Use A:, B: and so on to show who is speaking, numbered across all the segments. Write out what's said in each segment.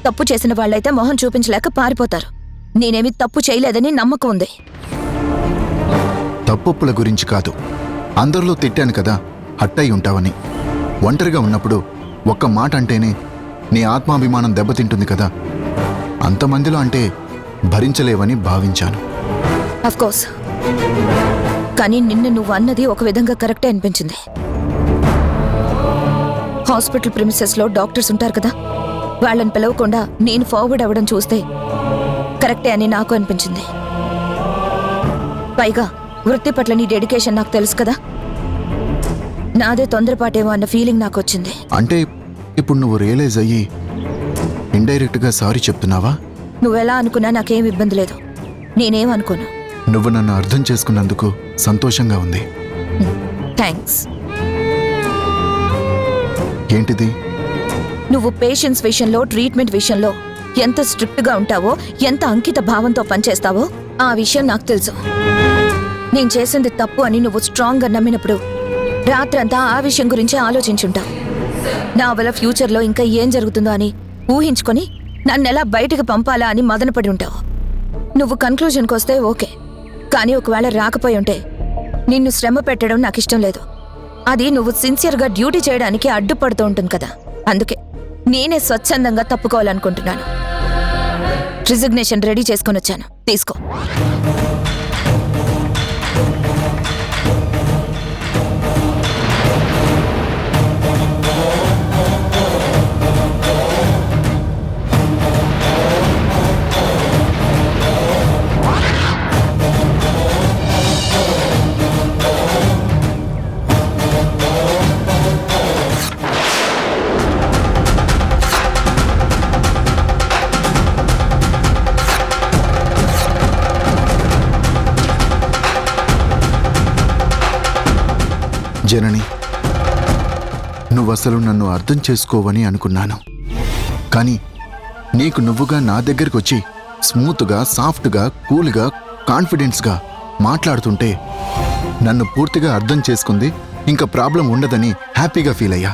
A: తప్పు చేసిన వాళ్ళైతే మొహం చూపించలేక పారిపోతారు. నేనేమి తప్పు చేయలేదని నమ్మకం ఉంది.
B: తప్పొప్పుల గురించి కాదు, అందరిలో తిట్టాను కదా హట్టయి ఉంటావని. ఒంటరిగా ఉన్నప్పుడు ఒక్క మాట అంటేనే నీ ఆత్మాభిమానం దెబ్బతింటుంది కదా, అంతమందిలో అంటే భరించలేవని భావించాను.
A: అఫ్కోర్స్, కానీ నిన్న నువ్వు అన్నది ఒక విధంగా కరెక్టే అనిపించింది. హాస్పిటల్ ప్రిమిసెస్లో డాక్టర్స్ ఉంటారు కదా, వాళ్ళని పిలవకుండా నేను ఫార్వర్డ్ అవ్వడం చూస్తే కరెక్టే అని నాకు అనిపించింది. పైగా వృత్తి పట్ల నీ డెడికేషన్ నాకు తెలుసు కదా, నాదే తొందరపాటేమో అన్న ఫీలింగ్ నాకు వచ్చింది.
B: అంటే ఇప్పుడు నువ్వు రియలైజ్ అయ్యి ఇండైరెక్ట్గా సారీ చెప్తున్నావా?
A: నువ్వెలా అనుకున్నా నాకేం ఇబ్బంది లేదు, నేనేం అనుకోను.
B: నువ్వు నన్ను అర్థం చేసుకున్నందుకు సంతోషంగా ఉంది.
A: థ్యాంక్స్.
B: ఏంటిది?
A: నువ్వు పేషెంట్స్ విషయంలో, ట్రీట్మెంట్ విషయంలో ఎంత స్ట్రిక్ట్గా ఉంటావో, ఎంత అంకిత భావంతో పనిచేస్తావో ఆ విషయం నాకు తెలుసు. నేను చేసింది తప్పు అని నువ్వు స్ట్రాంగ్గా నమ్మినప్పుడు రాత్రంతా ఆ విషయం గురించి ఆలోచించుంటావు. నా వల్ల ఫ్యూచర్లో ఇంకా ఏం జరుగుతుందో అని ఊహించుకొని నన్నెలా బయటికి పంపాలా అని మదనపడి ఉంటావు. నువ్వు కన్క్లూజన్కి వస్తే ఓకే, కానీ ఒకవేళ రాకపోయి ఉంటే నిన్ను శ్రమ పెట్టడం నాకు ఇష్టం లేదు. అది నువ్వు సిన్సియర్గా డ్యూటీ చేయడానికి అడ్డుపడుతూ ఉంటుంది కదా, అందుకే నేనే స్వచ్ఛందంగా తప్పుకోవాలనుకుంటున్నాను. రిజిగ్నేషన్ రెడీ చేసుకొని వచ్చాను, తీసుకో.
B: జనని, నువ్వసలు నన్ను అర్థం చేసుకోవని అనుకున్నాను. కానీ నీకు నువ్వుగా నా దగ్గరికి వచ్చి స్మూత్గా, సాఫ్ట్గా, కూల్గా, కాన్ఫిడెన్స్గా మాట్లాడుతుంటే నన్ను పూర్తిగా అర్థం చేసుకుంది, ఇంకా ప్రాబ్లం ఉండదని హ్యాపీగా ఫీల్ అయ్యా.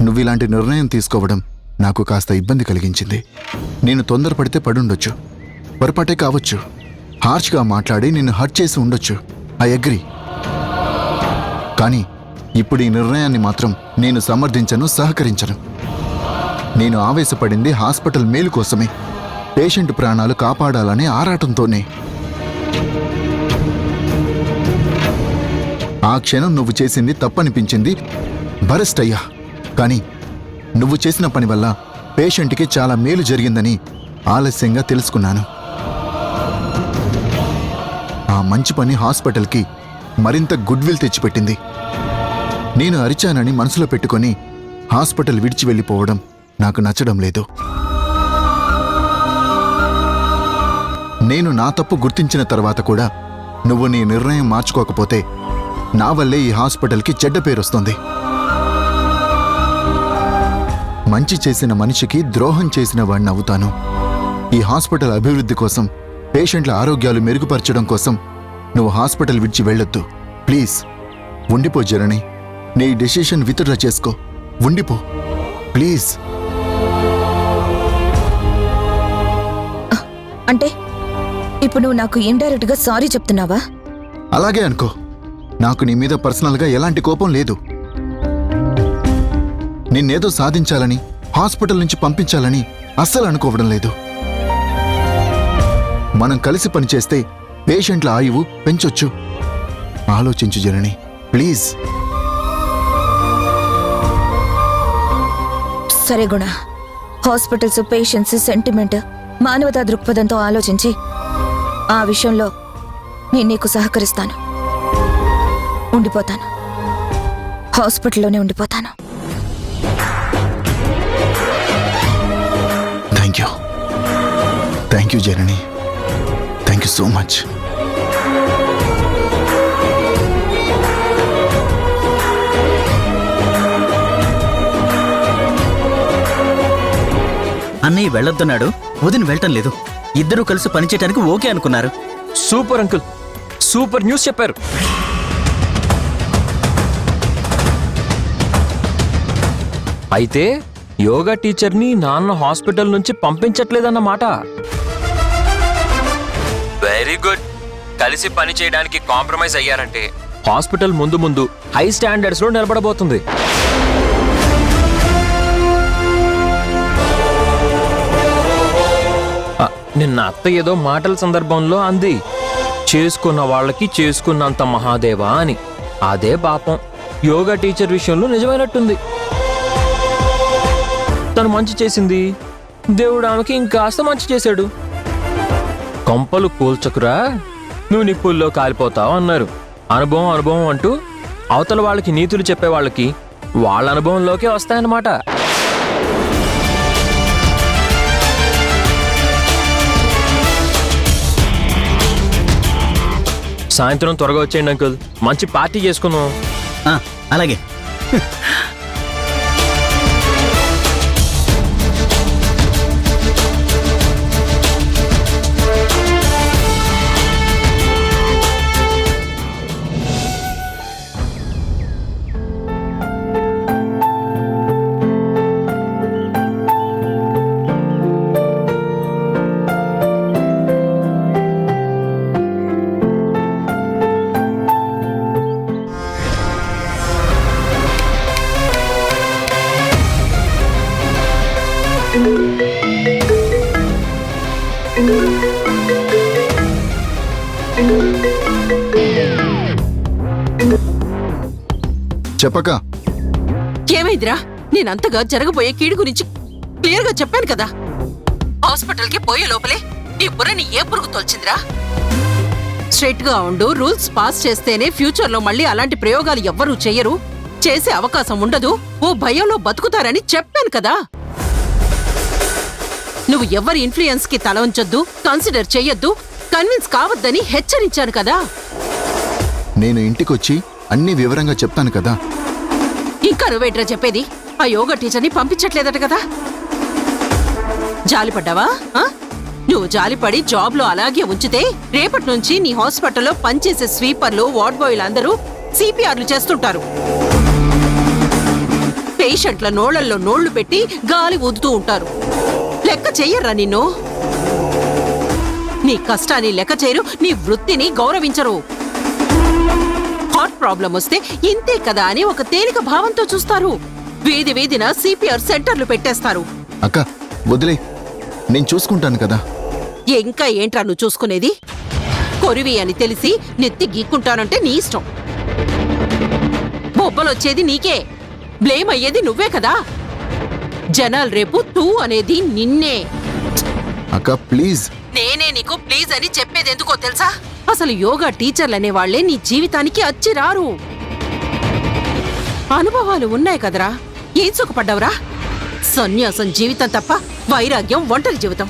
B: నువ్వు ఇలాంటి నిర్ణయం తీసుకోవడం నాకు కాస్త ఇబ్బంది కలిగించింది. నేను తొందరపడితే పడుండొచ్చు, పొరపాటే కావచ్చు, హార్ష్గా మాట్లాడి నిన్ను హర్ట్ చేసి ఉండొచ్చు. I agree. కానీ ఇప్పుడు ఈ నిర్ణయాన్ని మాత్రం నేను సమర్థించను, సహకరించను. నేను ఆవేశపడింది హాస్పిటల్ మేలు కోసమే, పేషెంట్ ప్రాణాలు కాపాడాలనే ఆరాటంతోనే. ఆ క్షణం నువ్వు చేసింది తప్పనిపించింది, బరెస్ట్ అయ్యా. కానీ నువ్వు చేసిన పని వల్ల పేషెంట్కి చాలా మేలు జరిగిందని ఆలస్యంగా తెలుసుకున్నాను. ఆ మంచి పని హాస్పిటల్కి మరింత గుడ్ విల్ తెచ్చిపెట్టింది. నేను అరిచానని మనసులో పెట్టుకొని హాస్పిటల్ విడిచి వెళ్ళిపోవడం నాకు నచ్చడం లేదు. నేను నా తప్పు గుర్తించిన తర్వాత కూడా నువ్వు నీ నిర్ణయం మార్చుకోకపోతే నా వల్లే ఈ హాస్పిటల్కి చెడ్డ పేరొస్తుంది. మంచి చేసిన మనిషికి ద్రోహం చేసిన వాడిని అవుతాను. ఈ హాస్పిటల్ అభివృద్ధి కోసం, పేషెంట్ల ఆరోగ్యాలు మెరుగుపరచడం కోసం నువ్వు హాస్పిటల్ విడిచి వెళ్ళొద్దు. ప్లీజ్ ఉండిపో జనని. నీ డెసిషన్ విత్డ్రా చేసుకో, ఉండిపో ప్లీజ్.
A: అంటే ఇప్పుడు నువ్వు నాకు ఇండైరెక్ట్గా సారీ చెప్తున్నావా?
B: అలాగే అనుకో. నాకు నీ మీద పర్సనల్గా ఎలాంటి కోపం లేదు. నిన్నేదో సాధించాలని, హాస్పిటల్ నుంచి పంపించాలని అస్సలు అనుకోవడం లేదు. మనం కలిసి పనిచేస్తే పేషెంట్ల ఆయువు పెంచొచ్చు. ఆలోచించు జనని, ప్లీజ్.
A: సరే గుణ, హాస్పిటల్స్, పేషెంట్స్ సెంటిమెంట్, మానవతా దృక్పథంతో ఆలోచించి ఆ విషయంలో నేను నీకు సహకరిస్తాను. ఉండిపోతాను, హాస్పిటల్లోనే ఉండిపోతాను.
B: Thank you Janani, thank you so much.
C: అన్నయ్య వెళ్ళొద్దన్నాడు, వదిన వెళ్ళటం లేదు. ఇద్దరూ కలిసి పనిచేయడానికి ఓకే అనుకున్నారు.
D: సూపర్ అంకుల్, సూపర్ న్యూస్ చెప్పారు. అయితే యోగా టీచర్ని నాన్న హాస్పిటల్ నుంచి పంపించట్లేదన్నమాట. Very good. కలిసి పని చేయడానికి కాంప్రమైజ్ అయ్యారంటే హాస్పిటల్ ముందు ముందు హై స్టాండర్డ్స్ లో నిలబడబోతుంది. నిన్న అత్త ఏదో మాటల సందర్భంలో అంది, చేసుకున్న వాళ్ళకి చేసుకున్నంత మహాదేవా అని. అదే పాపం యోగా టీచర్ విషయంలో నిజమైనట్టుంది. తను మంచి చేసింది, దేవుడు ఆమెకి ఇంకాస్త మంచి చేశాడు. కొంపలు కూల్చకురా, నువ్వు నిప్పుల్లో కాలిపోతావు అన్నారు. అనుభవం అనుభవం అంటూ అవతల వాళ్ళకి నీతులు చెప్పే వాళ్ళకి వాళ్ళ అనుభవంలోకే వస్తాయన్నమాట. సాయంత్రం త్వరగా వచ్చేయండి అంకుల్, మంచి పార్టీ చేసుకుందాం.
C: ఆ, అలాగే.
B: చెప్పక
E: ఏమైందిరా? నేనంతగా జరగబోయే కీడు గురించి క్లియర్ గా చెప్పాను కదా. హాస్పిటల్ కి పోయే లోపలే నీ బుర్రని ఏ పురుగు తోల్చిందిరా? స్ట్రైట్ గా ఉండు. రూల్స్ పాస్ చేస్తేనే ఫ్యూచర్ లో మళ్ళీ అలాంటి ప్రయోగాలు ఎవ్వరూ చెయ్యరు, చేసే అవకాశం ఉండదు. ఓ భయంలో బతుకుతారని చెప్పాను కదా. నువ్వు ఎవరి ఇన్ఫ్లుయెన్స్ కి తల ఉంచొద్దు, కన్సిడర్ చెయ్యొద్దు, కన్విన్స్ కావద్దని హెచ్చరించాను కదా.
B: నేను ఇంటికొచ్చి అన్ని వివరంగా చెప్తాను కదా.
E: ఇంకా నువ్వేట్రా చెప్పేది? ఆ యోగా టీచర్ని పంపించట్లేదట కదా. జాలిపడ్డావా? నువ్వు జాలిపడి జాబ్ లో అలాగే ఉంచితే రేపటి నుంచి నీ హాస్పిటల్లో పనిచేసే స్వీపర్లు, వార్డ్ బాయ్లు అందరూ సిపిఆర్లు చేస్తుంటారు. పేషెంట్ల నోళ్లలో నోళ్లు పెట్టి గాలి ఊదుతూ ఉంటారు. లెక్క చెయ్యర్రా నిన్ను. నీ కష్టాన్ని లెక్క చేయరు, నీ వృత్తిని గౌరవించరు. హార్ట్ ప్రాబ్లం వస్తే ఇంతే కదా అని ఒక తేలిక భావంతో చూస్తారు. వీధి వీధిన సిపిఆర్ సెంటర్లు పెట్టేస్తారు.
B: అక్క వదిలే, నేను చూసుకుంటాను కదా.
E: ఇంకా ఏంట్రా నువ్వు చూసుకునేది? కొరివి అని తెలిసి నెత్తి గీక్కుంటానంటే నీ ఇష్టం. బొబ్బలొచ్చేది నీకే, బ్లేమ్ అయ్యేది నువ్వే కదా. జనాలు రేపు తూ అనేది నిన్నే.
B: అక్క ప్లీజ్.
E: నేనే నీకు ప్లీజ్ అని చెప్పేది ఎందుకో తెలుసా? అసలు యోగా టీచర్లనే వాళ్లే నీ జీవితానికి అచ్చి రారు. అనుభవాలు ఉన్నాయి కదరా, ఏం సుఖపడ్డావురా? సన్యాసం జీవితం తప్ప వైరాగ్యం ఒంటరి జీవితం.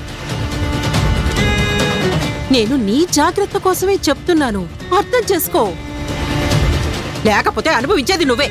E: నేను నీ జాగ్రత్త కోసమే చెప్తున్నాను, అర్థం చేసుకో. లేకపోతే అనుభవించేది నువ్వే.